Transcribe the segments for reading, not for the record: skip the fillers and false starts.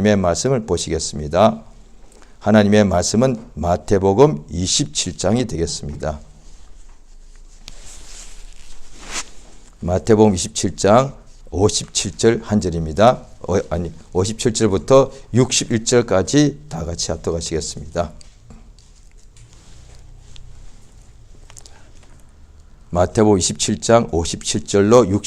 하나님의 말씀을 보시겠습니다. 하나님의 말씀은 마태복음 27장이 되겠습니다. 마태복음 27장 57절 한 절입니다. 57절부터 61절까지 다 같이 합독하시겠습니다. 마태복음 27장 57절로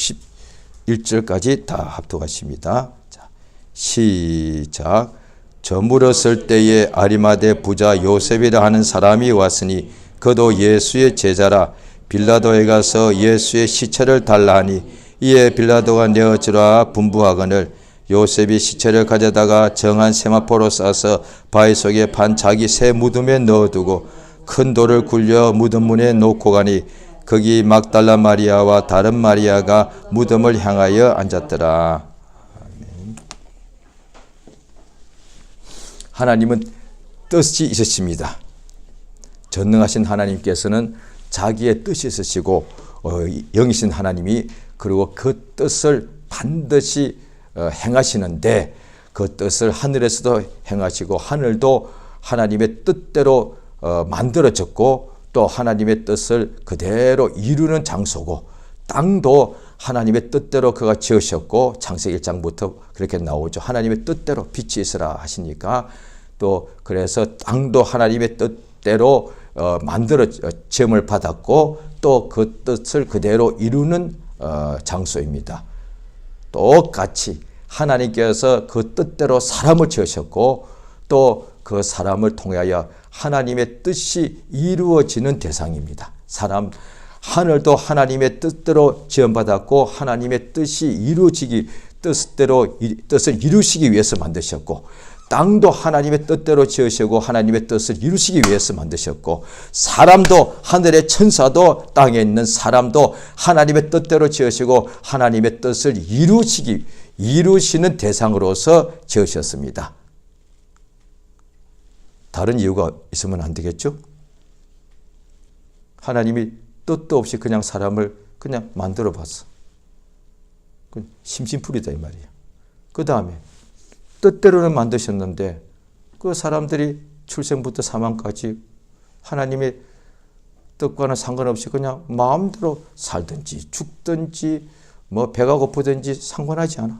61절까지 다 합독하십니다. 자, 시작. 저물었을 때에 아리마대 부자 요셉이라 하는 사람이 왔으니 그도 예수의 제자라. 빌라도에 가서 예수의 시체를 달라 하니 이에 빌라도가 내어주라 분부하거늘 요셉이 시체를 가져다가 정한 세마포로 싸서 바위 속에 판 자기 새 무덤에 넣어두고 큰 돌을 굴려 무덤 문에 놓고 가니 거기 막달라 마리아와 다른 마리아가 무덤을 향하여 앉았더라. 아멘. 하나님은 뜻이 있으십니다. 전능하신 하나님께서는 자기의 뜻이 있으시고 영이신 하나님이 그리고 그 뜻을 반드시 행하시는데 그 뜻을 하늘에서도 행하시고 하늘도 하나님의 뜻대로 만들어졌고 또 하나님의 뜻을 그대로 이루는 장소고 땅도 하나님의 뜻대로 그가 지으셨고 창세기 1장부터 그렇게 나오죠. 하나님의 뜻대로 빛이 있으라 하시니까 또 그래서 땅도 하나님의 뜻대로 만들어 지음을 받았고 또 그 뜻을 그대로 이루는 장소입니다. 똑같이 하나님께서 그 뜻대로 사람을 지으셨고 또 그 사람을 통하여 하나님의 뜻이 이루어지는 대상입니다. 하늘도 하나님의 뜻대로 지음받았고 하나님의 뜻이 이루어지기 뜻을 이루시기 위해서 만드셨고 땅도 하나님의 뜻대로 지으시고 하나님의 뜻을 이루시기 위해서 만드셨고 사람도 하늘의 천사도 땅에 있는 사람도 하나님의 뜻대로 지으시고 하나님의 뜻을 이루시는 대상으로서 지으셨습니다. 다른 이유가 있으면 안 되겠죠? 하나님이 뜻도 없이 그냥 사람을 그냥 만들어 봤어. 심심풀이다 이 말이에요. 그 다음에 뜻대로는 만드셨는데 그 사람들이 출생부터 사망까지 하나님의 뜻과는 상관없이 그냥 마음대로 살든지 죽든지 뭐 배가 고프든지 상관하지 않아.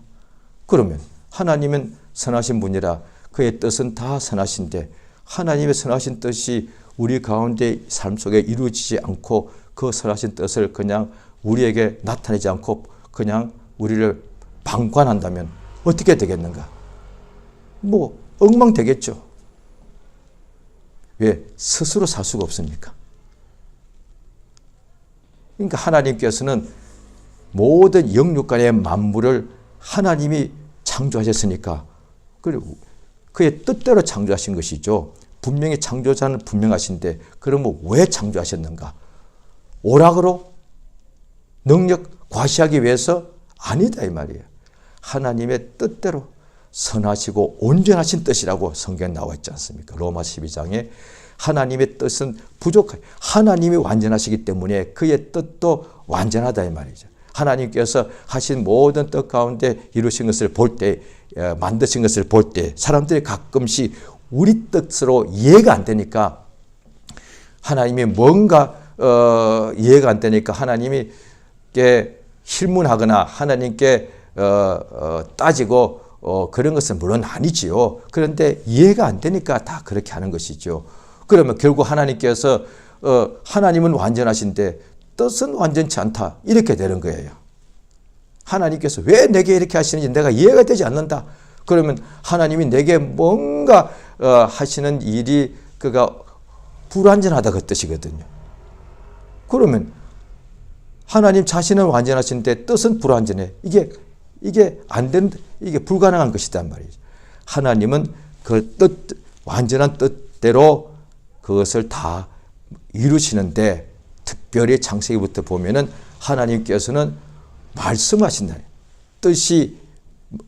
그러면 하나님은 선하신 분이라 그의 뜻은 다 선하신데 하나님의 선하신 뜻이 우리 가운데 삶 속에 이루어지지 않고 그 선하신 뜻을 그냥 우리에게 나타내지 않고 그냥 우리를 방관한다면 어떻게 되겠는가? 뭐 엉망되겠죠. 왜? 스스로 살 수가 없으니까. 그러니까 하나님께서는 모든 영육간의 만물을 하나님이 창조하셨으니까 그리고 그의 뜻대로 창조하신 것이죠. 분명히 창조자는 분명하신데 그러면 왜 창조하셨는가? 오락으로 능력 과시하기 위해서 아니다 이 말이에요. 하나님의 뜻대로 선하시고 온전하신 뜻이라고 성경에 나와 있지 않습니까? 로마 12장에 하나님의 뜻은 부족해요. 하나님이 완전하시기 때문에 그의 뜻도 완전하다 이 말이죠. 하나님께서 하신 모든 뜻 가운데 이루신 것을 볼 때, 만드신 것을 볼 때 사람들이 가끔씩 우리 뜻으로 이해가 안 되니까 하나님이 뭔가 이해가 안 되니까 하나님께 실문하거나 하나님께 따지고 그런 것은 물론 아니지요. 그런데 이해가 안 되니까 다 그렇게 하는 것이죠. 그러면 결국 하나님께서 하나님은 완전하신데 뜻은 완전치 않다. 이렇게 되는 거예요. 하나님께서 왜 내게 이렇게 하시는지 내가 이해가 되지 않는다. 그러면 하나님이 내게 뭔가 하시는 일이 그가 불완전하다 그 뜻이거든요. 그러면 하나님 자신은 완전하신데 뜻은 불완전해. 이게 안 되는, 이게 불가능한 것이란 말이죠. 하나님은 그 완전한 뜻대로 그것을 다 이루시는데 특별히 창세기부터 보면은 하나님께서는 말씀하신다. 뜻이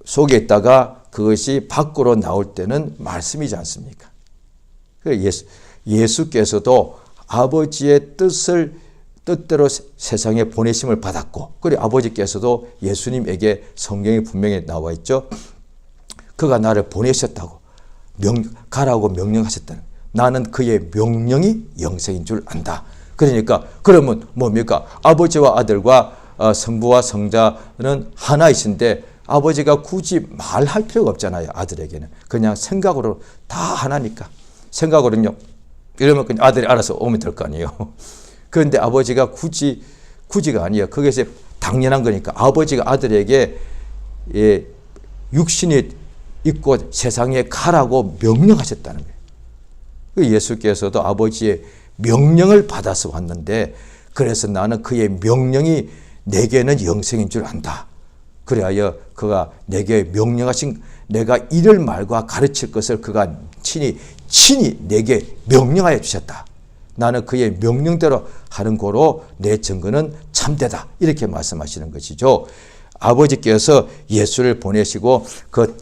속에 있다가 그것이 밖으로 나올 때는 말씀이지 않습니까? 예수께서도 아버지의 뜻대로 세상에 보내심을 받았고, 그리고 아버지께서도 예수님에게 성경에 분명히 나와 있죠. 그가 나를 보내셨다고 가라고 명령하셨다는 거예요. 나는 그의 명령이 영생인 줄 안다. 그러니까 그러면 뭡니까? 아버지와 아들과 성부와 성자는 하나이신데 아버지가 굳이 말할 필요가 없잖아요. 아들에게는 그냥 생각으로 다 하나니까. 생각으로는요. 이러면 그냥 아들이 알아서 오면 될 거 아니에요. 그런데 아버지가 굳이가 아니에요. 그것이 당연한 거니까 아버지가 아들에게 육신이 있고 세상에 가라고 명령하셨다는 거예요. 예수께서도 아버지의 명령을 받아서 왔는데 그래서 나는 그의 명령이 내게는 영생인 줄 안다. 그래야 그가 내게 명령하신 내가 이를 말과 가르칠 것을 그가 친히 내게 명령하여 주셨다. 나는 그의 명령대로 하는 고로 내 증거는 참되다. 이렇게 말씀하시는 것이죠. 아버지께서 예수를 보내시고 그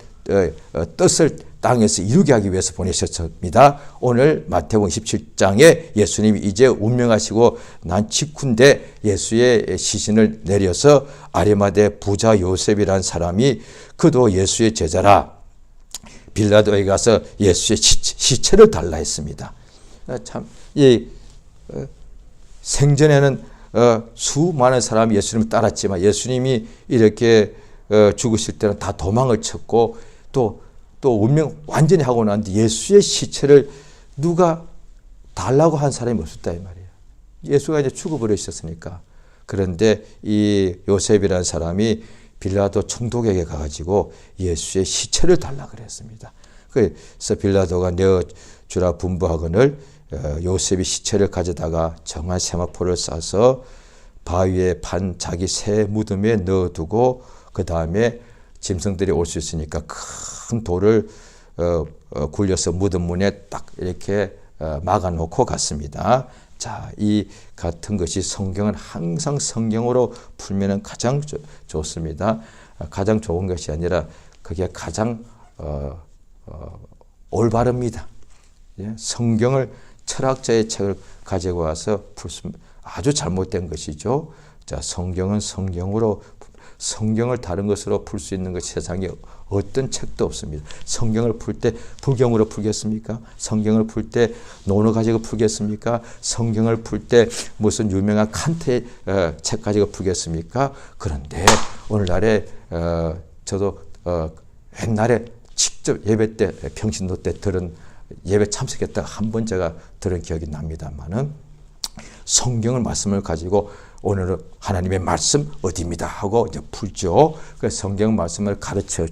뜻을 땅에서 이루게 하기 위해서 보내셨습니다. 오늘 마태복음 27장에 예수님이 이제 운명하시고 난 직후인데 예수의 시신을 내려서 아리마대 부자 요셉이라는 사람이 그도 예수의 제자라 빌라도에 가서 예수의 시체를 달라 했습니다. 참, 생전에는 수많은 사람이 예수님을 따랐지만 예수님이 이렇게 죽으실 때는 다 도망을 쳤고 또 운명 완전히 하고 난 뒤 예수의 시체를 누가 달라고 한 사람이 없었다 이 말이에요. 예수가 이제 죽어버리셨으니까. 그런데 이 요셉이라는 사람이 빌라도 총독에게 가가지고 예수의 시체를 달라 그랬습니다. 그래서 빌라도가 내어주라 분부하거늘 요셉이 시체를 가져다가 정한 세마포를 싸서 바위에 판 자기 새 무덤에 넣어두고 그 다음에 짐승들이 올 수 있으니까 큰 돌을 굴려서 무덤 문에 딱 이렇게 막아놓고 갔습니다. 자, 이 같은 것이 성경은 항상 성경으로 풀면 가장 좋습니다. 가장 좋은 것이 아니라 그게 가장 올바릅니다. 성경을 철학자의 책을 가지고 와서 풀면 아주 잘못된 것이죠. 자, 성경은 성경을 다른 것으로 풀 수 있는 것이 세상에 어떤 책도 없습니다. 성경을 풀 때 불경으로 풀겠습니까? 성경을 풀 때 논어 가지고 풀겠습니까? 성경을 풀 때 무슨 유명한 칸트의 책 가지고 풀겠습니까? 그런데 오늘날에 저도 옛날에 직접 예배 때 평신도 때 들은 예배 참석했다가 한 번 제가 들은 기억이 납니다만은 성경을 말씀을 가지고 오늘은 하나님의 말씀 어디입니다 하고 이제 풀죠. 그 성경 말씀을 가르쳐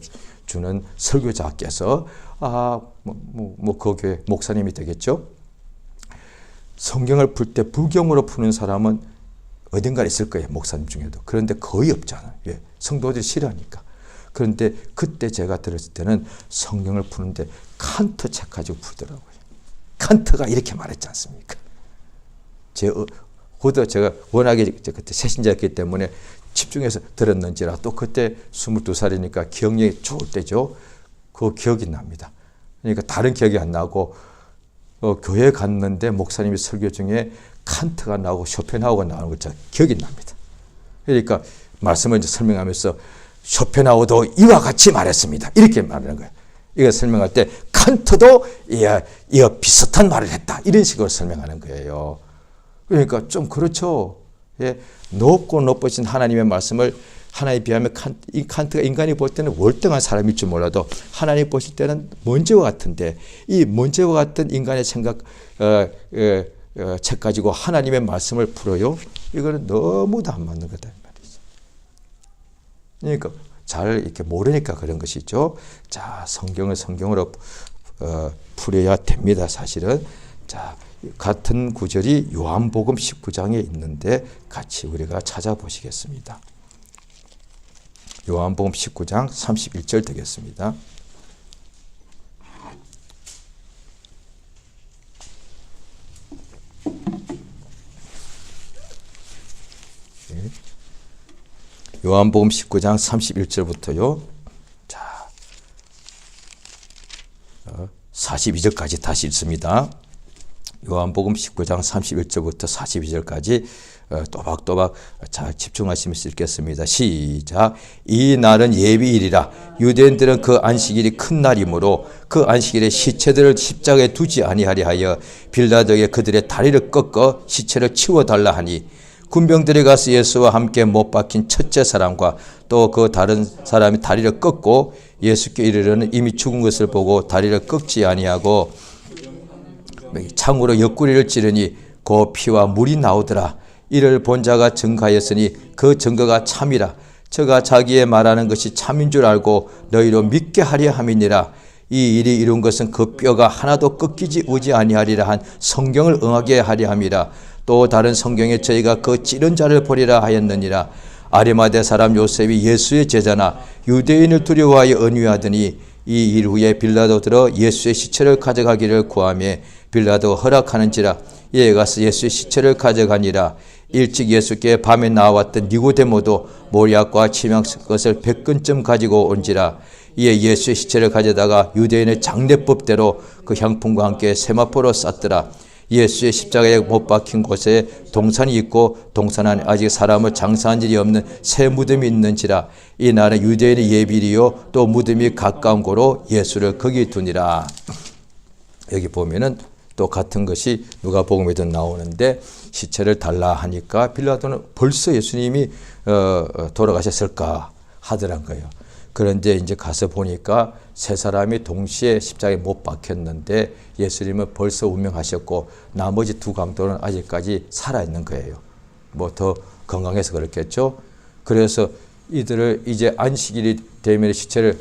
주는 설교자께서 그 교회 목사님이 되겠죠. 성경을 풀 때 불경으로 푸는 사람은 어딘가 있을 거예요. 목사님 중에도. 그런데 거의 없잖아요. 예, 성도들이 싫어하니까. 그런데 그때 제가 들었을 때는 성경을 푸는데 칸트 책 가지고 풀더라고요. 칸트가 이렇게 말했지 않습니까? 제가 워낙에 그때 새신자였기 때문에 집중해서 들었는지라 또 그때 22살이니까 기억력이 좋을 때죠. 그 기억이 납니다. 그러니까 다른 기억이 안 나고 교회에 갔는데 목사님이 설교 중에 칸트가 나오고 쇼펜하우어가 나오는 거 기억이 납니다. 그러니까 말씀을 이제 설명하면서 쇼펜하우어도 이와 같이 말했습니다. 이렇게 말하는 거예요. 이거 설명할 때 칸트도 이와 비슷한 말을 했다. 이런 식으로 설명하는 거예요. 그러니까 좀 그렇죠. 예, 높고 높으신 하나님의 말씀을 하나님에 비하면 칸트가 인간이 볼 때는 월등한 사람일 줄 몰라도 하나님 보실 때는 먼지와 같은데 이 먼지와 같은 인간의 생각 책 가지고 하나님의 말씀을 풀어요. 이거는 너무도 안 맞는 거다 말이죠. 그러니까 잘 이렇게 모르니까 그런 것이죠. 자, 성경을 성경으로 풀어야 됩니다. 사실은. 자, 같은 구절이 요한복음 19장에 있는데 같이 우리가 찾아보시겠습니다. 요한복음 19장 31절 되겠습니다. 요한복음 19장 31절부터요. 자, 42절까지 다시 읽습니다. 요한복음 19장 31절부터 42절까지 또박또박 잘 집중하시면서 읽겠습니다. 시작. 이 날은 예비일이라. 유대인들은 그 안식일이 큰 날이므로 그 안식일에 시체들을 십자가에 두지 아니하려 하여 빌라도에게 그들의 다리를 꺾어 시체를 치워달라 하니, 군병들이 가서 예수와 함께 못 박힌 첫째 사람과 또 그 다른 사람이 다리를 꺾고 예수께 이르려는 이미 죽은 것을 보고 다리를 꺾지 아니하고 창으로 옆구리를 찌르니 그 피와 물이 나오더라. 이를 본 자가 증거하였으니 그 증거가 참이라. 저가 자기의 말하는 것이 참인 줄 알고 너희로 믿게 하려 함이니라. 이 일이 이룬 것은 그 뼈가 하나도 꺾이지 오지 아니하리라 한 성경을 응하게 하려 함이라. 또 다른 성경에 저희가 그 찌른 자를 보리라 하였느니라. 아리마대 사람 요셉이 예수의 제자나 유대인을 두려워하여 언유하더니 이 일 후에 빌라도 들어 예수의 시체를 가져가기를 구하며 빌라도 허락하는지라. 이에 가서 예수의 시체를 가져가니라. 일찍 예수께 밤에 나왔던 니고데모도 모략과 치명 것을 100근쯤 가지고 온지라. 이에 예수의 시체를 가져다가 유대인의 장례법대로 그 향품과 함께 세마포로 쌌더라. 예수의 십자가에 못 박힌 곳에 동산이 있고 동산 안에 아직 사람을 장사한 일이 없는 새 무덤이 있는지라. 이 날은 유대인의 예비일이요 또 무덤이 가까운 고로 예수를 거기 두니라. 여기 보면은 또 같은 것이 누가복음에도 나오는데, 시체를 달라 하니까 빌라도는 벌써 예수님이 돌아가셨을까 하더란 거예요. 그런데 이제 가서 보니까 세 사람이 동시에 십자가에 못 박혔는데 예수님은 벌써 운명하셨고 나머지 두 강도는 아직까지 살아있는 거예요. 뭐 더 건강해서 그렇겠죠. 그래서 이들을 이제 안식일이 되면 시체를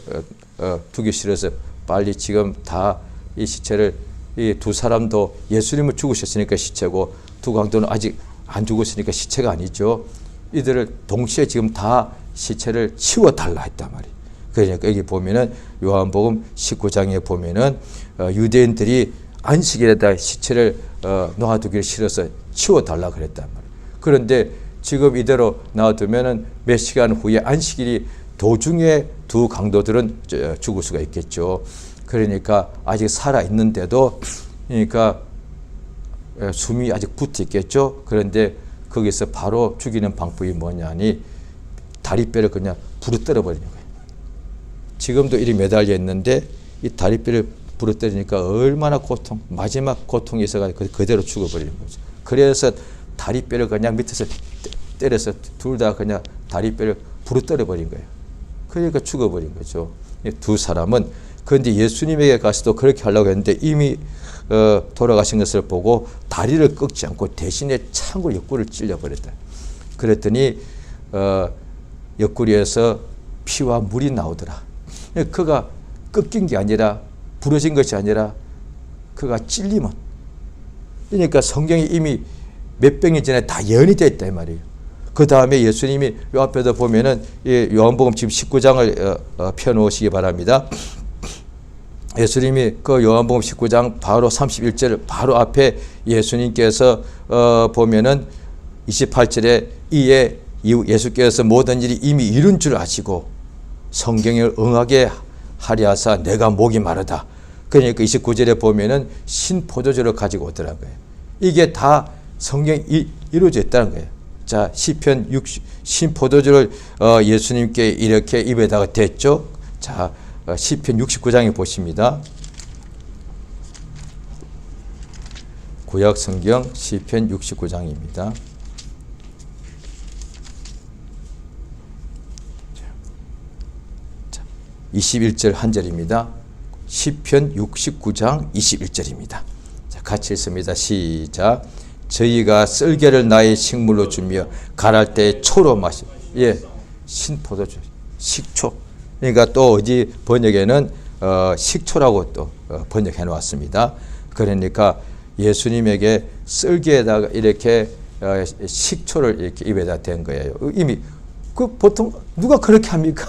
두기 싫어서 빨리 지금 다 이 시체를, 이 두 사람도 예수님은 죽으셨으니까 시체고 두 강도는 아직 안 죽었으니까 시체가 아니죠. 이들을 동시에 지금 다 시체를 치워달라 했단 말이에요. 그러니까 여기 보면은 요한복음 19장에 보면은 유대인들이 안식일에다 시체를 놓아두기를 싫어서 치워달라 그랬단 말이에요. 그런데 지금 이대로 놔두면은 몇 시간 후에 안식일이 도중에 두 강도들은 죽을 수가 있겠죠. 그러니까 아직 살아 있는데도, 그러니까 숨이 아직 붙어 있겠죠. 그런데 거기서 바로 죽이는 방법이 뭐냐니 다리뼈를 그냥 부러뜨려 버리는 거예요. 지금도 이리 매달려 있는데 이 다리뼈를 부러뜨리니까 얼마나 마지막 고통이 있어가지고 그대로 죽어버리는 거죠. 그래서 다리뼈를 그냥 밑에서 때려서 둘 다 그냥 다리뼈를 부러뜨려 버린 거예요. 그러니까 죽어버린 거죠. 두 사람은. 그런데 예수님에게 가서도 그렇게 하려고 했는데 이미 돌아가신 것을 보고 다리를 꺾지 않고 대신에 창으로 옆구리를 찔려버렸다. 그랬더니 옆구리에서 피와 물이 나오더라. 그가 꺾인 게 아니라, 부러진 것이 아니라 그가 찔리면, 그러니까 성경이 이미 몇 병이 전에 다 예언이 되어 있다 이 말이에요. 그 다음에 예수님이 요 앞에도 보면은 요한복음 지금 19장을 펴놓으시기 바랍니다. 예수님이 그 요한복음 19장 바로 31절 바로 앞에 예수님께서 보면은 28절에 이에 예수께서 모든 일이 이미 이룬 줄 아시고 성경을 응하게 하려 하사 내가 목이 마르다. 그러니까 29절에 보면은 신포도주를 가지고 오더라고요. 이게 다 성경이 이루어져 있다는 거예요. 자, 시편 60 신포도주를 예수님께 이렇게 입에다가 댔죠. 자, 시편 69장에 보십니다. 구약 성경 시편 69장입니다. 21절 한 절입니다. 시편 69장 21절입니다. 자, 같이 읽습니다. 시작. 저희가 썰개를 나의 식물로 주며 갈할 때 초로 마시. 예, 신포도주, 식초. 그러니까 또 어디 번역에는 식초라고 또 번역해 놓았습니다. 그러니까 예수님에게 썰개에다가 이렇게 식초를 이렇게 입에다 댄 거예요. 이미 그 보통 누가 그렇게 합니까?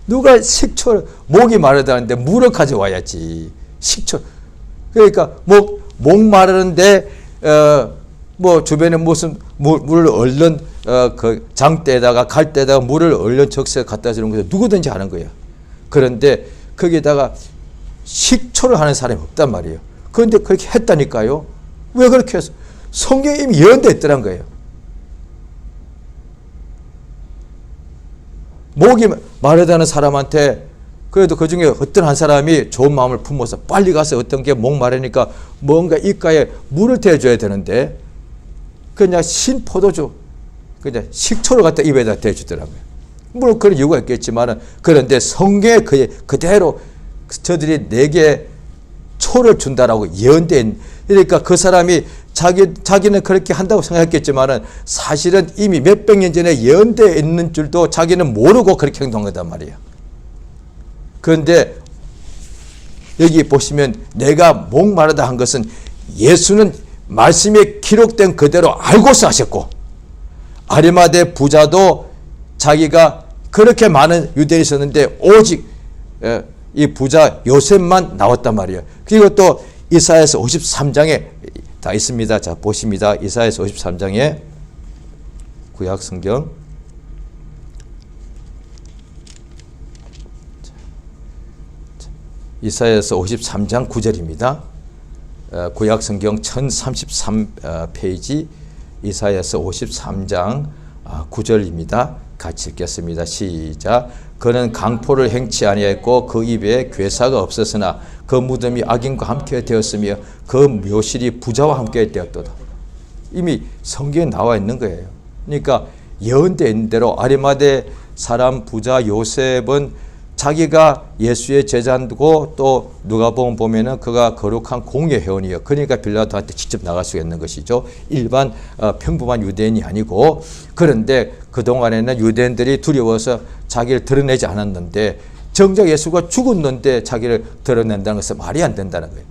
누가 식초를, 목이 마르다는데 물을 가져와야지. 식초. 그러니까 목 마르는데 뭐 주변에 무슨 물을 얼른 그 장대에다가 갈대에다가 물을 얼른 적셔 갖다 주는 것을 누구든지 하는 거예요. 그런데 거기에다가 식초를 하는 사람이 없단 말이에요. 그런데 그렇게 했다니까요. 왜 그렇게 해서? 성경에 이미 예언되어 있더란 거예요. 목이 마르다는 사람한테 그래도 그 중에 어떤 한 사람이 좋은 마음을 품어서 빨리 가서 어떤 게 목 마르니까 뭔가 입가에 물을 대줘야 되는데 그냥 신 포도주, 그냥 식초를 갖다 입에다 대주더라고요. 물론 그런 이유가 있겠지만은 그런데 성경에 그대로 저들이 내게 초를 준다라고 예언된, 그러니까 그 사람이 자기는 그렇게 한다고 생각했겠지만은 사실은 이미 몇백 년 전에 예언되어 있는 줄도 자기는 모르고 그렇게 행동한 거단 말이에요. 그런데 여기 보시면 내가 목마르다 한 것은 예수는 말씀에 기록된 그대로 알고서 하셨고, 아리마대 부자도 자기가 그렇게 많은 유대인이 있었는데 오직 이 부자 요셉만 나왔단 말이에요. 그리고 또 이사야서 53장에 다 있습니다. 자, 보십니다. 이사야서 53장에 구약 성경 이사야서 53장 9절입니다. 구약 성경 1033페이지 이사야서 53장 9절입니다. 같이 읽겠습니다. 시작. 그는 강포를 행치 아니했고 그 입에 괴사가 없었으나 그 무덤이 악인과 함께 되었으며 그 묘실이 부자와 함께 되었도다. 이미 성경에 나와 있는 거예요. 그러니까 예언되어 있는 대로 아리마대 사람 부자 요셉은 자기가 예수의 제자고 또 누가복음 보면은 그가 거룩한 공예 회원이에요. 그러니까 빌라도한테 직접 나갈 수 있는 것이죠. 일반 평범한 유대인이 아니고. 그런데 그동안에는 유대인들이 두려워서 자기를 드러내지 않았는데 정작 예수가 죽었는데 자기를 드러낸다는 것은 말이 안 된다는 거예요.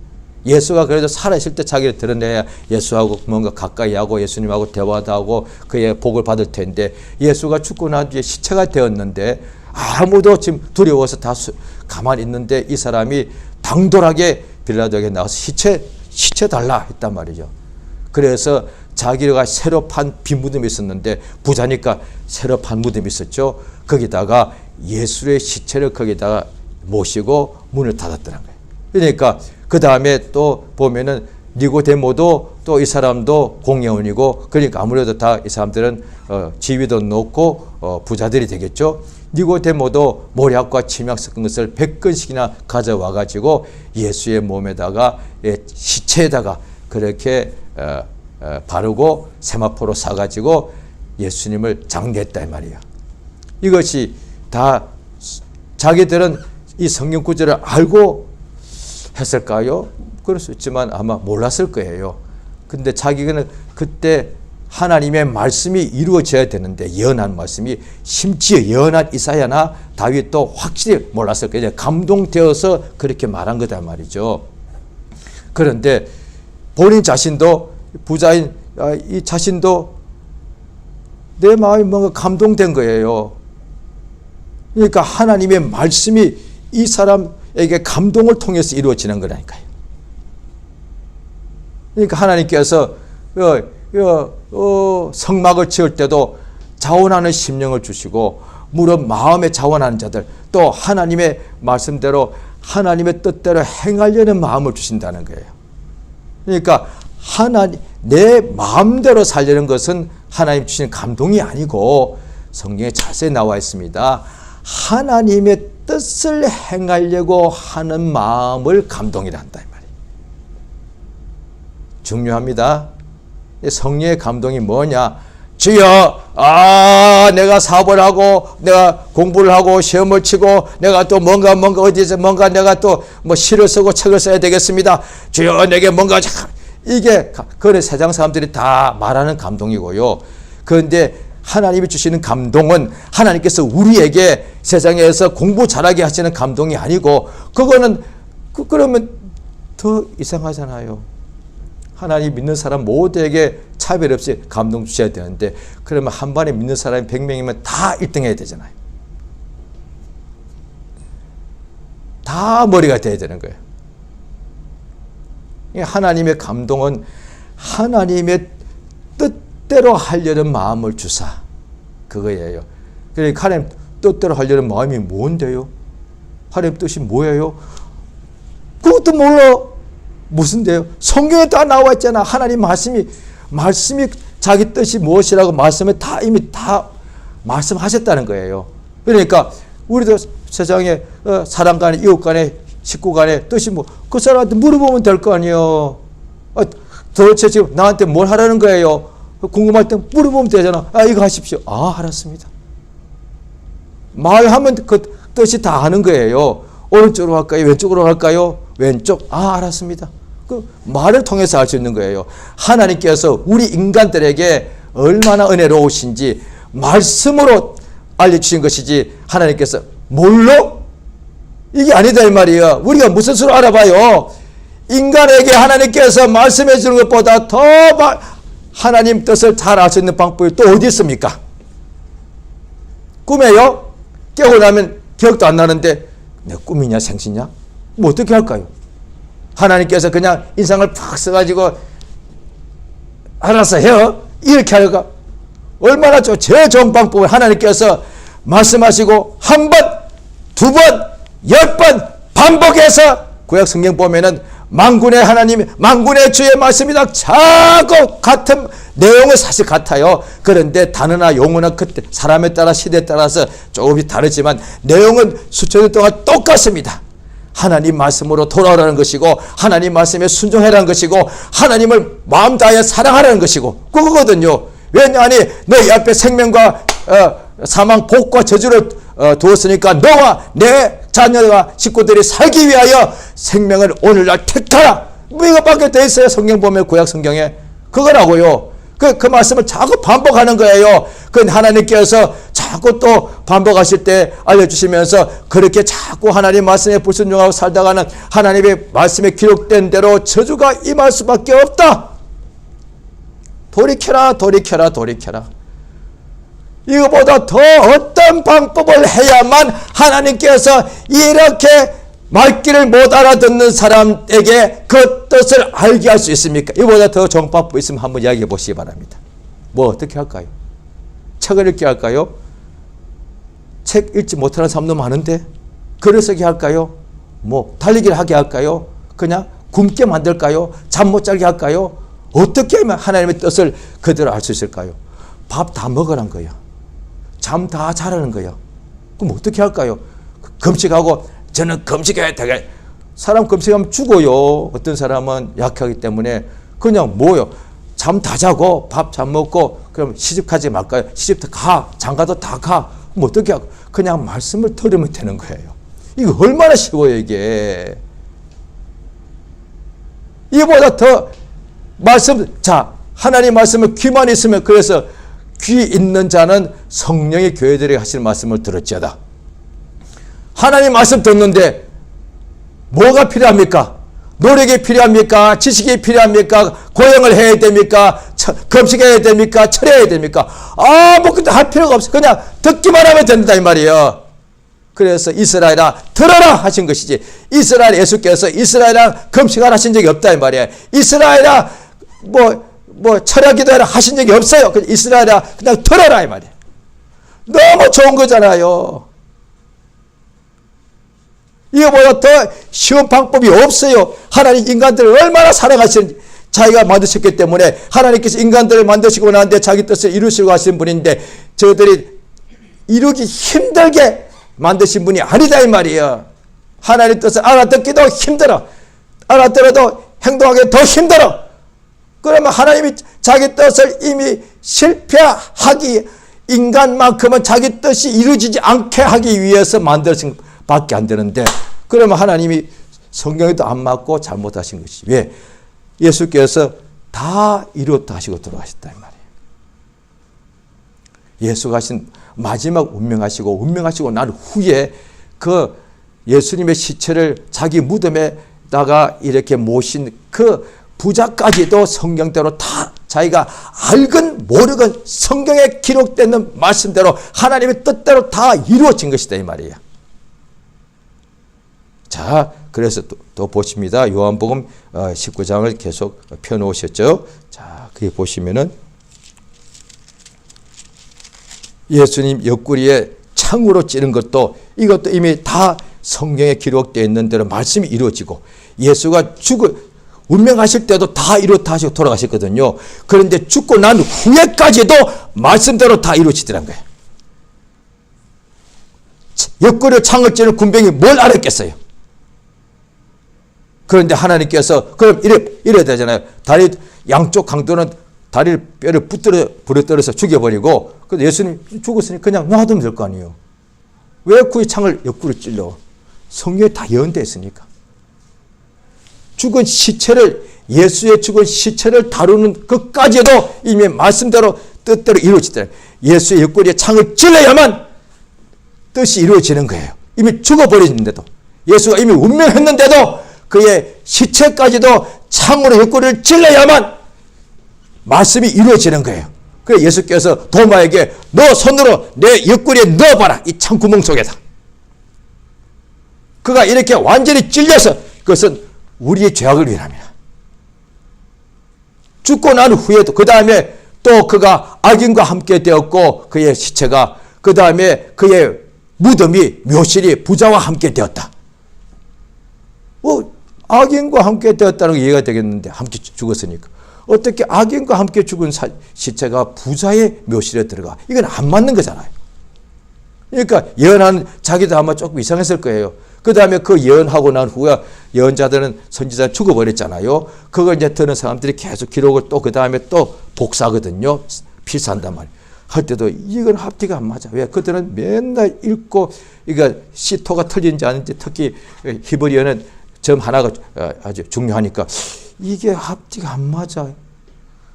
예수가 그래도 살아있을 때 자기를 드러내야 예수하고 뭔가 가까이 하고 예수님하고 대화도 하고 그의 복을 받을 텐데 예수가 죽고 난 뒤에 시체가 되었는데 아무도 지금 두려워서 다 가만히 있는데 이 사람이 당돌하게 빌라도에게 나와서 시체 달라 했단 말이죠. 그래서 자기가 새로 판 빈 무덤이 있었는데 부자니까 새로 판 무덤이 있었죠. 거기다가 예수의 시체를 거기다가 모시고 문을 닫았더란 거예요. 그러니까 그 다음에 또 보면은 니고데모도 또 이 사람도 공예원이고 그러니까 아무래도 다 이 사람들은 지위도 높고 부자들이 되겠죠. 니고데모도 모략과 침약 섞은 것을 100건씩이나 가져와 가지고 예수의 몸에다가 시체에다가 그렇게 바르고 세마포로 싸가지고 예수님을 장례했다 이 말이에요. 이것이 다 자기들은 이 성경 구절을 알고 했을까요? 그럴 수 있지만 아마 몰랐을 거예요. 근데 자기는 그때 하나님의 말씀이 이루어져야 되는데 예언한 말씀이 심지어 예언한 이사야나 다윗도 확실히 몰랐을 거예요. 감동되어서 그렇게 말한 거다 말이죠. 그런데 본인 자신도 부자인 이 자신도 내 마음이 뭔가 감동된 거예요. 그러니까 하나님의 말씀이 이 사람에게 감동을 통해서 이루어지는 거라니까요. 그러니까 하나님께서 성막을 지을 때도 자원하는 심령을 주시고 물론 마음에 자원하는 자들 또 하나님의 말씀대로 하나님의 뜻대로 행하려는 마음을 주신다는 거예요. 그러니까 내 마음대로 살려는 것은 하나님 주신 감동이 아니고 성경에 자세히 나와 있습니다. 하나님의 뜻을 행하려고 하는 마음을 감동이라 한다 이 말이에요. 중요합니다. 성령의 감동이 뭐냐? 주여, 내가 사업을 하고, 내가 공부를 하고, 시험을 치고, 내가 또 뭔가 어디서 뭔가 내가 또 뭐 시를 쓰고 책을 써야 되겠습니다. 주여, 내게 뭔가, 이게, 그래, 세상 사람들이 다 말하는 감동이고요. 그런데 하나님이 주시는 감동은 하나님께서 우리에게 세상에서 공부 잘하게 하시는 감동이 아니고, 그거는, 그러면 더 이상하잖아요. 하나님 믿는 사람 모두에게 차별 없이 감동 주셔야 되는데 그러면 한 번에 믿는 사람이 100명이면 다 1등 해야 되잖아요. 다 머리가 돼야 되는 거예요. 하나님의 감동은 하나님의 뜻대로 하려는 마음을 주사 그거예요. 그러니까 하나님 뜻대로 하려는 마음이 뭔데요? 하나님 뜻이 뭐예요? 그것도 몰라. 무슨데요? 성경에 다 나와 있잖아. 하나님 말씀이 자기 뜻이 무엇이라고 말씀에 이미 다 말씀하셨다는 거예요. 그러니까 우리도 세상에 사람 간에, 이웃 간에, 식구 간에 뜻이 그 사람한테 물어보면 될 거 아니에요. 도대체 지금 나한테 뭘 하라는 거예요? 궁금할 때 물어보면 되잖아. 이거 하십시오. 알았습니다. 말하면 그 뜻이 다 아는 거예요. 오른쪽으로 갈까요? 왼쪽으로 갈까요? 왼쪽. 알았습니다. 그 말을 통해서 알 수 있는 거예요. 하나님께서 우리 인간들에게 얼마나 은혜로우신지 말씀으로 알려주신 것이지, 하나님께서 뭘로? 이게 아니다 이 말이에요. 우리가 무슨 수로 알아봐요? 인간에게 하나님께서 말씀해 주는 것보다 더 하나님 뜻을 잘 알 수 있는 방법이 또 어디 있습니까? 꿈에요? 깨고 나면 기억도 안 나는데 내 꿈이냐 생시냐? 뭐 어떻게 할까요? 하나님께서 그냥 인상을 팍 써가지고 알아서 해요? 이렇게 할까? 얼마나 제일 좋은 방법을 하나님께서 말씀하시고 한 번, 두 번, 10번 반복해서 구약 성경 보면은 만군의 하나님, 만군의 주의 말씀이다. 자꾸 같은 내용은 사실 같아요. 그런데 단어나 용어는 그때 사람에 따라 시대에 따라서 조금씩 다르지만 내용은 수천 년 동안 똑같습니다. 하나님 말씀으로 돌아오라는 것이고, 하나님 말씀에 순종하라는 것이고, 하나님을 마음 다해 사랑하라는 것이고, 그거거든요. 왜냐하니 너희 앞에 생명과 사망, 복과 저주를 두었으니까 너와 내 자녀와 식구들이 살기 위하여 생명을 오늘날 택하라. 이것밖에 돼 있어요. 성경 보면 구약 성경에 그거라고요. 그 말씀을 자꾸 반복하는 거예요. 그 하나님께서 자꾸 또 반복하실 때 알려주시면서 그렇게 자꾸 하나님 말씀에 불순종하고 살다가는 하나님의 말씀에 기록된 대로 저주가 임할 수밖에 없다. 돌이켜라, 돌이켜라, 돌이켜라. 이거보다 더 어떤 방법을 해야만 하나님께서 이렇게 말귀를 못 알아듣는 사람에게 그 뜻을 알게 할 수 있습니까? 이보다 더 좋은 방법 있으면 한번 이야기해 보시기 바랍니다. 뭐 어떻게 할까요? 책을 읽게 할까요? 책 읽지 못하는 사람도 많은데 글을 쓰게 할까요? 뭐 달리기를 하게 할까요? 그냥 굶게 만들까요? 잠 못 자게 할까요? 어떻게 하면 하나님의 뜻을 그대로 알 수 있을까요? 밥 다 먹으란 거예요. 잠 다 자라는 거예요. 그럼 어떻게 할까요? 금식하고 저는 금식해야 되게. 사람 금식하면 죽어요. 어떤 사람은 약하기 때문에 그냥 뭐요? 잠 다 자고 밥 잘 먹고 그럼 시집가지 말까요? 시집 가. 장가도 다 가. 그럼 어떻게 하고? 그냥 말씀을 들으면 되는 거예요. 이거 얼마나 쉬워요 이게. 이보다 더 말씀, 하나님 말씀을 귀만 있으면, 그래서 귀 있는 자는 성령의 교회들이 하시는 말씀을 들을지어다. 하나님 말씀 듣는데 뭐가 필요합니까? 노력이 필요합니까? 지식이 필요합니까? 고행을 해야 됩니까? 금식해야 됩니까? 철회해야 됩니까? 아무것도 할 필요가 없어. 그냥 듣기만 하면 된다 이 말이에요. 그래서 이스라엘아 들어라 하신 것이지, 이스라엘 예수께서 이스라엘아 금식하라 하신 적이 없다 이 말이에요. 이스라엘아 철야기도 해라 하신 적이 없어요. 이스라엘아 그냥 들어라 이 말이에요. 너무 좋은 거잖아요. 이거보다 더 쉬운 방법이 없어요. 하나님 인간들을 얼마나 사랑하시는지, 자기가 만드셨기 때문에 하나님께서 인간들을 만드시고 나는데 자기 뜻을 이루시고 하시는 분인데 저들이 이루기 힘들게 만드신 분이 아니다 이 말이에요. 하나님 뜻을 알아듣기도 힘들어. 알아들어도 행동하기 더 힘들어. 그러면 하나님이 자기 뜻을 이미 실패하기, 인간만큼은 자기 뜻이 이루어지지 않게 하기 위해서 만드신 밖에 안 되는데, 그러면 하나님이 성경에도 안 맞고 잘못하신 것이, 왜? 예수께서 다 이루었다 하시고 돌아가셨다 이 말이에요. 예수가 하신 마지막 운명하시고 난 후에 그 예수님의 시체를 자기 무덤에다가 이렇게 모신 그 부자까지도 성경대로 다 자기가 알건 모르건 성경에 기록되는 말씀대로 하나님의 뜻대로 다 이루어진 것이다 이 말이에요. 자, 그래서 또 보십니다. 요한복음 19장을 계속 펴놓으셨죠. 자, 거기 보시면은 예수님 옆구리에 창으로 찌른 것도, 이것도 이미 다 성경에 기록되어 있는 대로 말씀이 이루어지고, 예수가 운명하실 때도 다 이루었다 하시고 돌아가셨거든요. 그런데 죽고 난 후에까지도 말씀대로 다 이루어지더란 거예요. 옆구리에 창을 찌는 군병이 뭘 알았겠어요. 그런데 하나님께서 그럼 이래야 되잖아요. 다리 양쪽 강도는 다리를 뼈를 부러뜨려서 죽여버리고, 근데 예수님 죽었으니 그냥 놔두면 될 거 아니에요. 왜 그 창을 옆구리 찔러? 성경에 다 예언되어 있으니까. 죽은 시체를, 예수의 죽은 시체를 다루는 것까지도 이미 말씀대로 뜻대로 이루어지더라고요. 예수의 옆구리에 창을 찔러야만 뜻이 이루어지는 거예요. 이미 죽어버렸는데도, 예수가 이미 운명했는데도 그의 시체까지도 창으로 옆구리를 찔러야만 말씀이 이루어지는 거예요. 그래서 예수께서 도마에게 너 손으로 내 옆구리에 넣어봐라, 이 창구멍 속에다. 그가 이렇게 완전히 찔려서, 그것은 우리의 죄악을 위함이라. 죽고 난 후에도, 그 다음에 또 그가 악인과 함께 되었고, 그의 시체가, 그 다음에 그의 무덤이, 묘실이 부자와 함께 되었다. 악인과 함께 되었다는 게 이해가 되겠는데, 함께 죽었으니까. 어떻게 악인과 함께 죽은 시체가 부자의 묘실에 들어가? 이건 안 맞는 거잖아요. 그러니까 예언하는 자기도 아마 조금 이상했을 거예요. 그 다음에 그 예언하고 난 후에 예언자들은 선지자 죽어버렸잖아요. 그걸 이제 들은 사람들이 계속 기록을 또 그 다음에 또 복사하거든요. 필사한단 말이에요. 할 때도 이건 합디가 안 맞아. 왜? 그들은 맨날 읽고, 그러니까 시토가 틀린지 아닌지, 특히 히브리어는 점 하나가 아주 중요하니까 이게 합디가 안 맞아.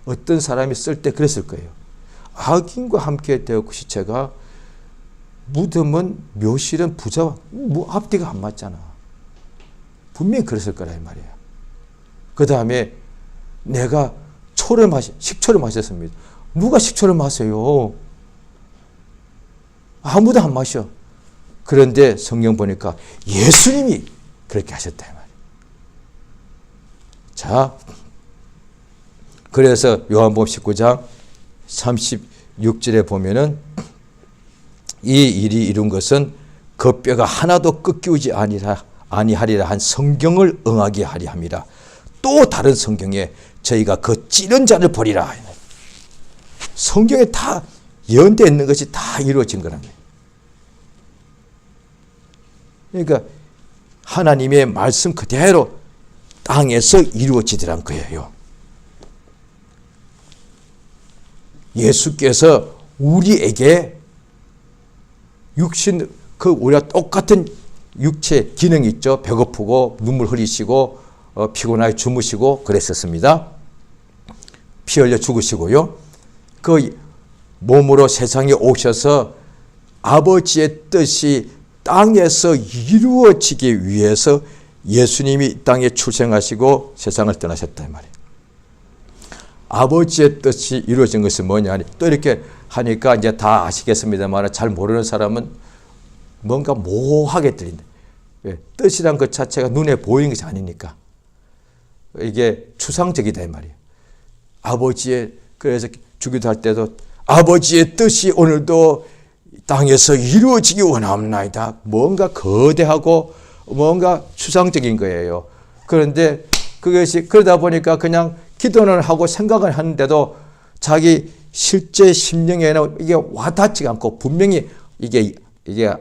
어떤 사람이 쓸 때 그랬을 거예요. 악인과 함께 되었고 시체가, 무덤은, 묘실은 부자와, 앞뒤가 안 맞잖아. 분명히 그랬을 거라 이 말이에요. 그 다음에 내가 식초를 마셨습니다. 누가 식초를 마셔요? 아무도 안 마셔. 그런데 성경 보니까 예수님이 그렇게 하셨다 이 말이에요. 자, 그래서 요한복음 19장 36절에 보면은 이 일이 이룬 것은 그 뼈가 하나도 꺾이지 아니하리라 한 성경을 응하게 하리 함이라. 또 다른 성경에 저희가 그 찌른 자를 보리라. 성경에 다 예언되어 있는 것이 다 이루어진 거라는 거예요. 그러니까 하나님의 말씀 그대로 땅에서 이루어지더란 거예요. 예수께서 우리에게 육신, 우리와 똑같은 육체 기능이 있죠. 배고프고 눈물 흘리시고 피곤하게 주무시고 그랬었습니다. 피 흘려 죽으시고요. 그 몸으로 세상에 오셔서 아버지의 뜻이 땅에서 이루어지기 위해서 예수님이 이 땅에 출생하시고 세상을 떠나셨다 이 말이에요. 아버지의 뜻이 이루어진 것은 뭐냐, 또 이렇게 하니까 이제 다 아시겠습니다만 잘 모르는 사람은 뭔가 모호하게 들린다. 뜻이란 것 자체가 눈에 보이는 것이 아니니까 이게 추상적이다 이 말이에요. 아버지의, 그래서 주기도 할 때도 아버지의 뜻이 오늘도 땅에서 이루어지기 원합나이다. 뭔가 거대하고 뭔가 추상적인 거예요. 그런데 그것이 그러다 보니까 그냥 기도는 하고 생각을 하는데도 자기 실제 심령에는 이게 와닿지가 않고 분명히 이게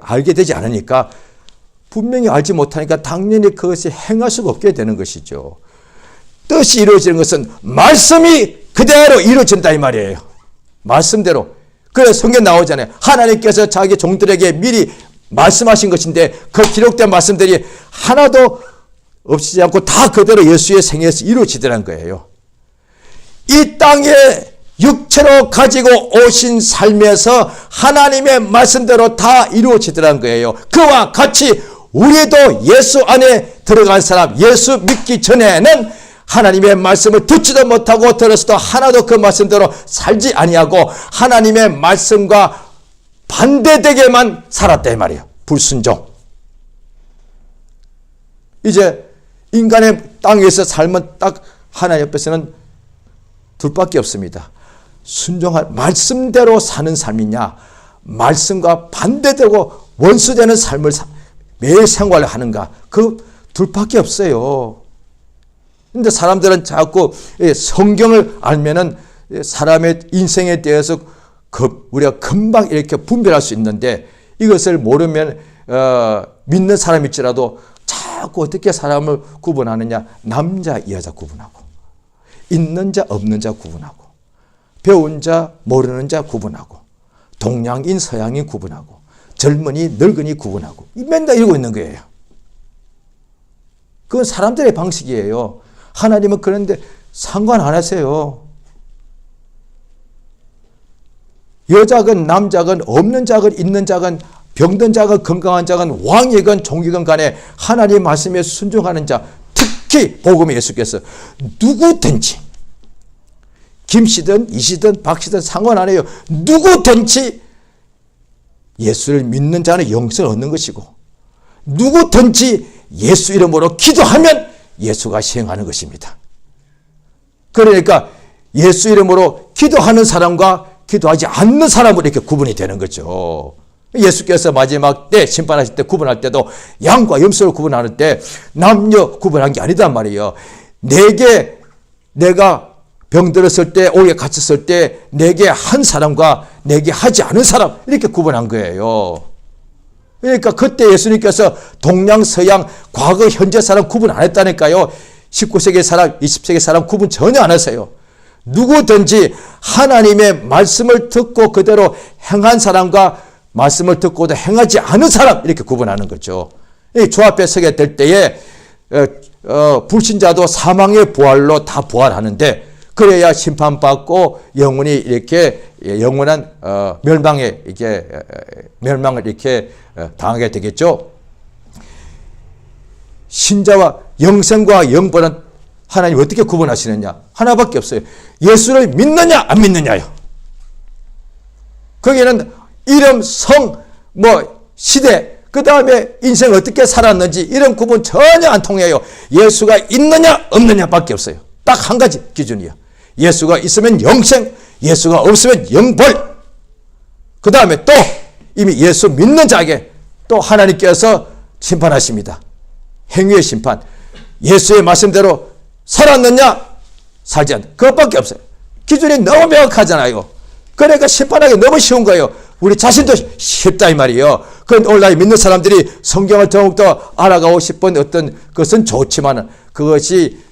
알게 되지 않으니까, 분명히 알지 못하니까 당연히 그것이 행할 수가 없게 되는 것이죠. 뜻이 이루어지는 것은 말씀이 그대로 이루어진다 이 말이에요. 말씀대로. 그래서 성경 나오잖아요. 하나님께서 자기 종들에게 미리 말씀하신 것인데 그 기록된 말씀들이 하나도 없이지 않고 다 그대로 예수의 생애에서 이루어지더란 거예요. 이 땅에 육체로 가지고 오신 삶에서 하나님의 말씀대로 다 이루어지더란 거예요. 그와 같이 우리도 예수 안에 들어간 사람, 예수 믿기 전에는 하나님의 말씀을 듣지도 못하고 들었어도 하나도 그 말씀대로 살지 아니하고 하나님의 말씀과 반대되게만 살았다 이 말이에요. 불순종. 이제 인간의 땅에서 삶은 딱 하나님 앞에서는 둘밖에 없습니다. 순종할 말씀대로 사는 삶이냐, 말씀과 반대되고 원수되는 삶을 매일 생활을 하는가, 그 둘밖에 없어요. 근데 사람들은 자꾸 성경을 알면은 사람의 인생에 대해서 우리가 금방 이렇게 분별할 수 있는데 이것을 모르면 믿는 사람일지라도 자꾸 어떻게 사람을 구분하느냐. 남자, 여자 구분하고 있는 자, 없는 자 구분하고 배운 자, 모르는 자 구분하고 동양인, 서양인 구분하고 젊은이, 늙은이 구분하고 맨날 이러고 있는 거예요. 그건 사람들의 방식이에요. 하나님은 그런데 상관 안 하세요. 여자건 남자건 없는 자건 있는 자건 병든 자건 건강한 자건 왕이건 종이건 간에 하나님 말씀에 순종하는 자, 특히 복음의 예수께서 누구든지 김씨든 이씨든 박씨든 상관 안 해요. 누구든지 예수를 믿는 자는 영생을 얻는 것이고 누구든지 예수 이름으로 기도하면 예수가 시행하는 것입니다. 그러니까 예수 이름으로 기도하는 사람과 기도하지 않는 사람으로 이렇게 구분이 되는 거죠. 예수께서 마지막 때 심판하실 때 구분할 때도 양과 염소를 구분하는 때 남녀 구분한 게 아니단 말이에요. 내게 내가 병들었을 때 오게 갇혔을 때 내게 한 사람과 내게 하지 않은 사람 이렇게 구분한 거예요. 그러니까 그때 예수님께서 동양 서양 과거 현재 사람 구분 안 했다니까요. 19세기 사람 20세기 사람 구분 전혀 안 하세요. 누구든지 하나님의 말씀을 듣고 그대로 행한 사람과 말씀을 듣고도 행하지 않은 사람 이렇게 구분하는 거죠. 주 앞에 서게 될 때에 불신자도 사망의 부활로 다 부활하는데 그래야 심판받고 영원히 이렇게 영원한 멸망에 이게 멸망을 이렇게 당하게 되겠죠. 신자와 영생과 영벌은 하나님 어떻게 구분하시느냐? 하나밖에 없어요. 예수를 믿느냐 안 믿느냐요. 거기는 이름, 성, 시대, 그 다음에 인생 어떻게 살았는지 이런 구분 전혀 안 통해요. 예수가 있느냐 없느냐밖에 없어요. 딱 한 가지 기준이요. 예수가 있으면 영생, 예수가 없으면 영벌. 그 다음에 또 이미 예수 믿는 자에게 또 하나님께서 심판하십니다. 행위의 심판. 예수의 말씀대로 살았느냐 살지 않느냐 그것밖에 없어요. 기준이 너무 명확하잖아요. 그러니까 심판하기 너무 쉬운 거예요. 우리 자신도 쉽다 이 말이에요. 그런데 오늘날 믿는 사람들이 성경을 더욱더 알아가고 싶은 어떤 것은 좋지만 그것이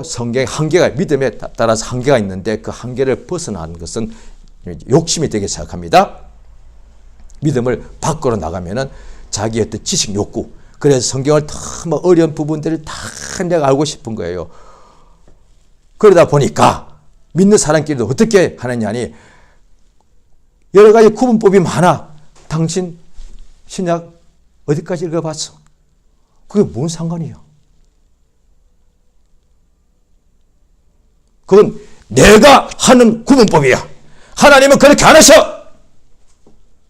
성경의 한계가 믿음에 따라서 한계가 있는데 그 한계를 벗어나는 것은 욕심이 되게 시작합니다. 믿음을 밖으로 나가면은 자기의 어떤 지식 욕구 그래서 성경을 다 어려운 부분들을 다 내가 알고 싶은 거예요. 그러다 보니까 믿는 사람끼리도 어떻게 하느냐니 여러 가지 구분법이 많아. 당신 신약 어디까지 읽어봤어? 그게 뭔 상관이에요? 그건 내가 하는 구분법이야. 하나님은 그렇게 안 하셔.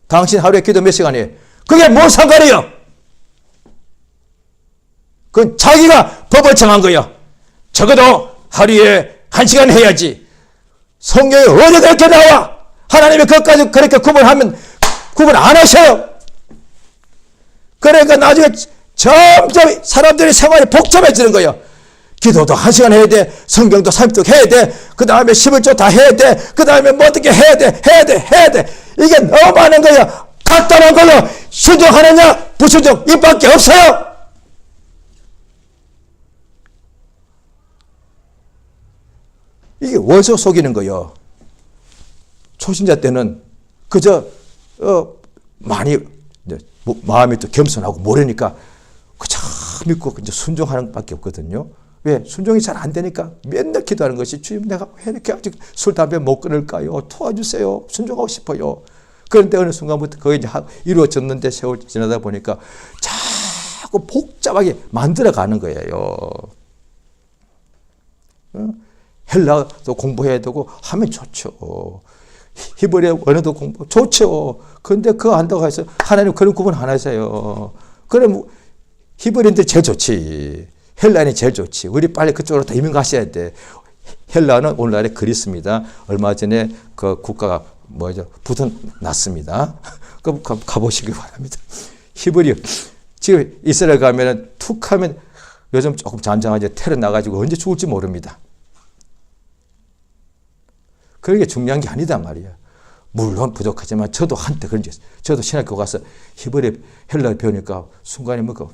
당신 하루에 기도 몇 시간이에요? 그게 뭔 상관이에요? 그건 자기가 법을 정한 거야. 적어도 하루에 1시간 해야지. 성경에 어디 그렇게 나와? 하나님이 그것까지 그렇게 구분하면 구분 안 하셔요. 그러니까 나중에 점점 사람들의 생활이 복잡해지는 거예요. 기도도 1시간 해야 돼. 성경도 30독 해야 돼. 그 다음에 11조 다 해야 돼. 그 다음에 뭐 어떻게 해야 돼. 이게 너무 많은 거예요. 간단한 거예요. 순종하느냐 불순종 이밖에 없어요. 이게 원수 속이는 거예요. 초신자 때는 그저 많이 마음이 또 겸손하고 모르니까 그저 믿고 이제 순종하는 밖에 없거든요. 왜? 순종이 잘 안 되니까 맨날 기도하는 것이 주님 내가 왜 이렇게 아직 술, 담배 못 끊을까요? 도와주세요. 순종하고 싶어요. 그런데 어느 순간부터 그게 이제 이루어졌는데 세월 지나다 보니까 자꾸 복잡하게 만들어가는 거예요. 헬라도 공부해야 되고 하면 좋죠. 히브리어 언어도 공부 좋죠. 그런데 그거 안다고 해서 하나님 그런 구분 안 하세요. 그럼 히브리인들 제일 좋지. 헬라인이 제일 좋지. 우리 빨리 그쪽으로 다 이민 가셔야 돼. 헬라는 오늘날의 그리스입니다. 얼마 전에 그 국가가 부터 났습니다. 그 가보시기 바랍니다. 히브리어. 지금 이스라엘 가면은 툭 하면 요즘 조금 잔잔하게 테러 나가지고 언제 죽을지 모릅니다. 그게 중요한 게 아니다 말이야. 물론 부족하지만 저도 한때 그런 적 있어요. 저도 신학교 가서 히브리 헬라어 배우니까 순간에 뭔가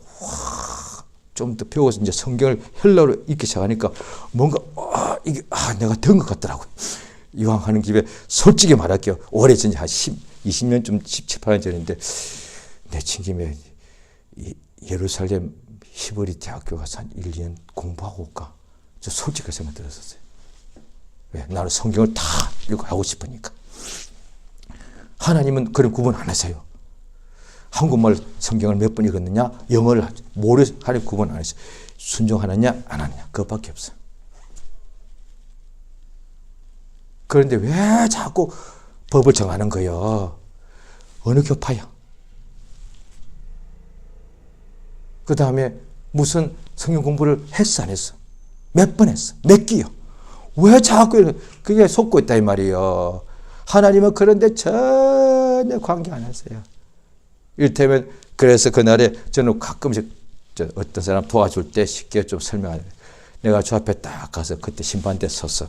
좀 더 배워서 이제 성경을 헬라어로 읽기 시작하니까 뭔가 이게 내가 된 것 같더라고요. 이왕 하는 김에 솔직히 말할게요. 오래전 한 20년 좀 17년 전인데 내친 김에 예루살렘 히브리 대학교 가서 한 1년 공부하고 올까? 저 솔직하게 생각 들었었어요. 왜? 나는 성경을 다 읽고 하고 싶으니까. 하나님은 그런 구분 안 하세요. 한국말 성경을 몇 번 읽었느냐, 영어를 하는 구분 안 했어요. 순종하느냐, 안 하느냐, 그것밖에 없어요. 그런데 왜 자꾸 법을 정하는 거예요? 어느 교파야? 그 다음에 무슨 성경 공부를 했어, 안 했어? 몇 번 했어? 몇 끼요? 왜 자꾸 그게 속고 있다 이 말이에요. 하나님은 그런데 전혀 관계 안 하세요. 이를테면 그래서 그날에 저는 가끔씩 어떤 사람 도와줄 때 쉽게 좀 설명하는 거예요. 내가 주 앞에 딱 가서 그때 심판대 서서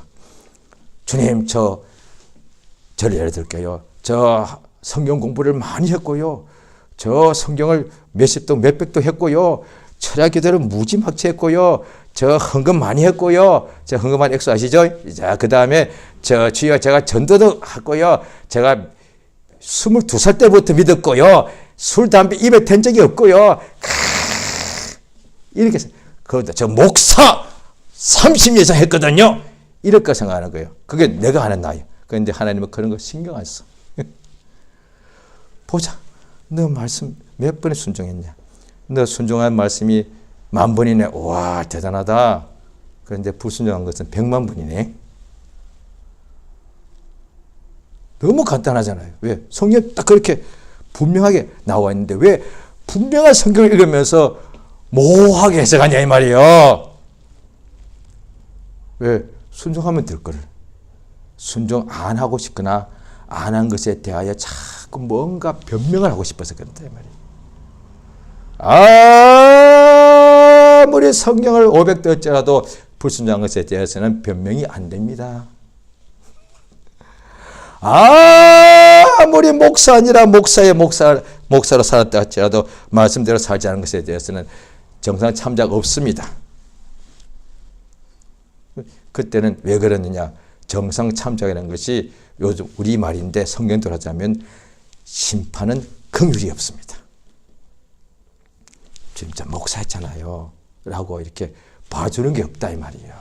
주님 저를 예를 들게요. 저 성경 공부를 많이 했고요. 저 성경을 몇십 도 몇백 도 했고요. 철야 기도를 무지막지 했고요. 저 헌금 많이 했고요. 저 헌금한 액수 아시죠? 자, 그 다음에 주여 제가 전도도 했고요. 제가 22살 때부터 믿었고요. 술, 담배 입에 댄 적이 없고요. 이렇게 해서 저 목사 30년 이상 했거든요. 이렇게 생각하는 거예요. 그게 내가 하는 나이야. 그런데 하나님은 그런 거 신경 안 써. 보자. 너 말씀 몇 번에 순종했냐? 너 순종한 말씀이 10,000번이네. 와, 대단하다. 그런데 불순종한 것은 100,000,000번이네. 너무 간단하잖아요. 왜? 성경 딱 그렇게 분명하게 나와 있는데 왜 분명한 성경을 읽으면서 모호하게 해석하냐 이 말이에요. 왜? 순종하면 될 거를. 순종 안 하고 싶거나 안 한 것에 대하여 자꾸 뭔가 변명을 하고 싶어서 그런다 이 말이에요. 아무리 성경을 500도 할지라도 불순종한 것에 대해서는 변명이 안 됩니다. 아무리 목사 아니라 목사로 살았다 할지라도 말씀대로 살지 않은 것에 대해서는 정상 참작 없습니다. 그때는 왜 그러느냐? 정상 참작이라는 것이 요즘 우리 말인데 성경대로 하자면 심판은 긍휼이 없습니다. 진짜 목사했잖아요 라고 이렇게 봐주는 게 없다 이 말이에요.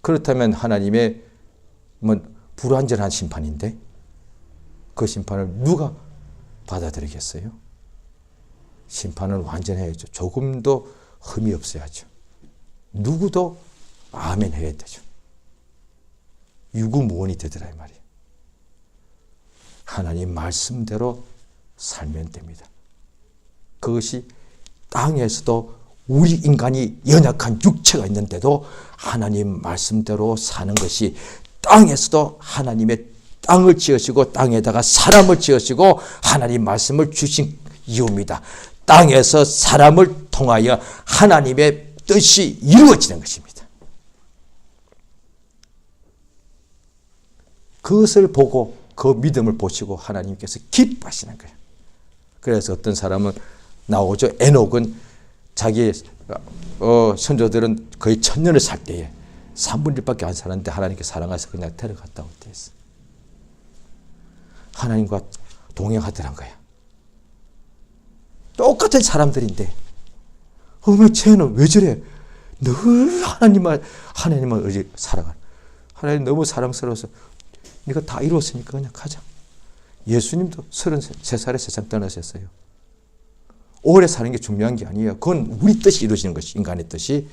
그렇다면 하나님의 불완전한 심판인데 그 심판을 누가 받아들이겠어요? 심판은 완전해야죠. 조금도 흠이 없어야죠. 누구도 아멘 해야 되죠. 유구무원이 되더라 이 말이에요. 하나님 말씀대로 살면 됩니다. 그것이 땅에서도 우리 인간이 연약한 육체가 있는데도 하나님 말씀대로 사는 것이 땅에서도 하나님의 땅을 지으시고 땅에다가 사람을 지으시고 하나님 말씀을 주신 이유입니다. 땅에서 사람을 통하여 하나님의 뜻이 이루어지는 것입니다. 그것을 보고 그 믿음을 보시고 하나님께서 기뻐하시는 거예요. 그래서 어떤 사람은 나오죠. 에녹은 자기 선조들은 거의 1000년을 살 때에 3분의 1밖에 안 살았는데 하나님께 사랑해서 그냥 데려갔다고 돼 있어. 하나님과 동행하더란 거야. 똑같은 사람들인데 왜 쟤는 왜 저래? 늘 하나님만 살아가. 하나님 너무 사랑스러워서 네가 다 이루었으니까 그냥 가자. 예수님도 33살에 세상 떠나셨어요. 오래 사는 게 중요한 게 아니에요. 그건 우리 뜻이 이루어지는 것이 인간의 뜻이.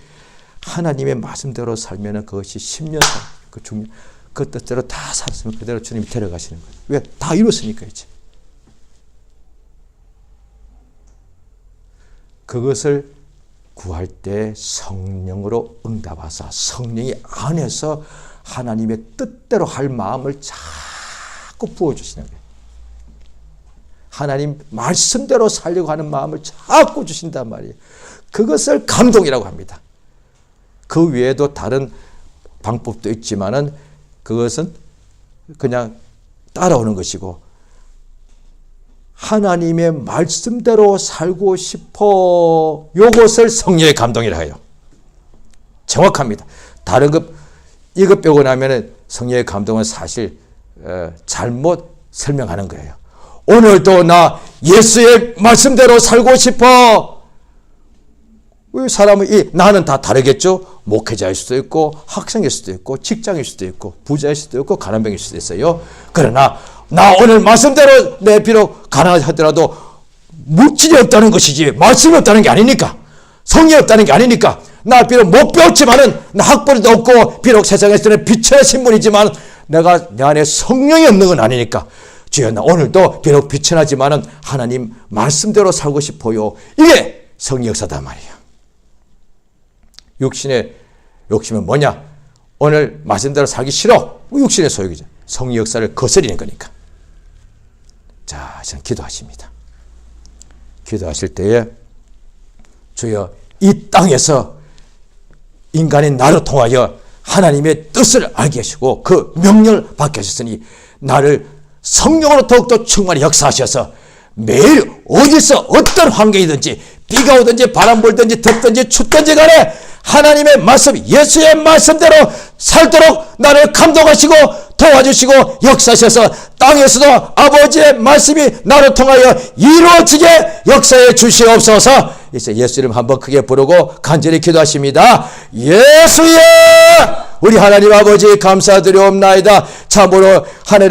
하나님의 말씀대로 살면 그것이 10년 그 뜻대로 다 살았으면 그대로 주님이 데려가시는 거예요. 왜? 다 이뤘으니까 이제. 그것을 구할 때 성령으로 응답하사 성령이 안에서 하나님의 뜻대로 할 마음을 자꾸 부어주시는 거예요. 하나님 말씀대로 살려고 하는 마음을 자꾸 주신단 말이에요. 그것을 감동이라고 합니다. 그 외에도 다른 방법도 있지만은 그것은 그냥 따라오는 것이고, 하나님의 말씀대로 살고 싶어, 요것을 성령의 감동이라 해요. 정확합니다. 다른 것 이것 빼고 나면은 성령의 감동은 사실 잘못 설명하는 거예요. 오늘도 나 예수의 말씀대로 살고 싶어. 사람은 나는 다 다르겠죠. 목회자일 수도 있고, 학생일 수도 있고, 직장일 수도 있고, 부자일 수도 있고, 가난병일 수도 있어요. 그러나 나 오늘 말씀대로 내 비록 가난하더라도 물질이 없다는 것이지 말씀이 없다는 게 아니니까, 성령이 없다는 게 아니니까, 나 비록 못 배웠지만은 나 학벌도 없고 비록 세상에서는 빛의 신분이지만 내가 내 안에 성령이 없는 건 아니니까, 주여 나 오늘도 비록 빛이 나지만은 하나님 말씀대로 살고 싶어요. 이게 성령 역사단 말이에요. 육신의 욕심은 뭐냐? 오늘 말씀대로 살기 싫어. 육신의 소욕이죠. 성령 역사를 거스리는 거니까. 자, 저는 기도하십니다. 기도하실 때에 주여 이 땅에서 인간인 나를 통하여 하나님의 뜻을 알게 하시고 그 명령을 받게 하셨으니 나를 성령으로 더욱더 충만히 역사하셔서 매일 어디서 어떤 환경이든지 비가 오든지 바람 불든지 덥든지 춥든지 간에 하나님의 말씀, 예수의 말씀대로 살도록 나를 감동하시고 도와주시고 역사하셔서 땅에서도 아버지의 말씀이 나를 통하여 이루어지게 역사해 주시옵소서. 이제 예수 이름 한번 크게 부르고 간절히 기도하십니다. 예수여! 우리 하나님 아버지 감사드리옵나이다. 참으로 하늘의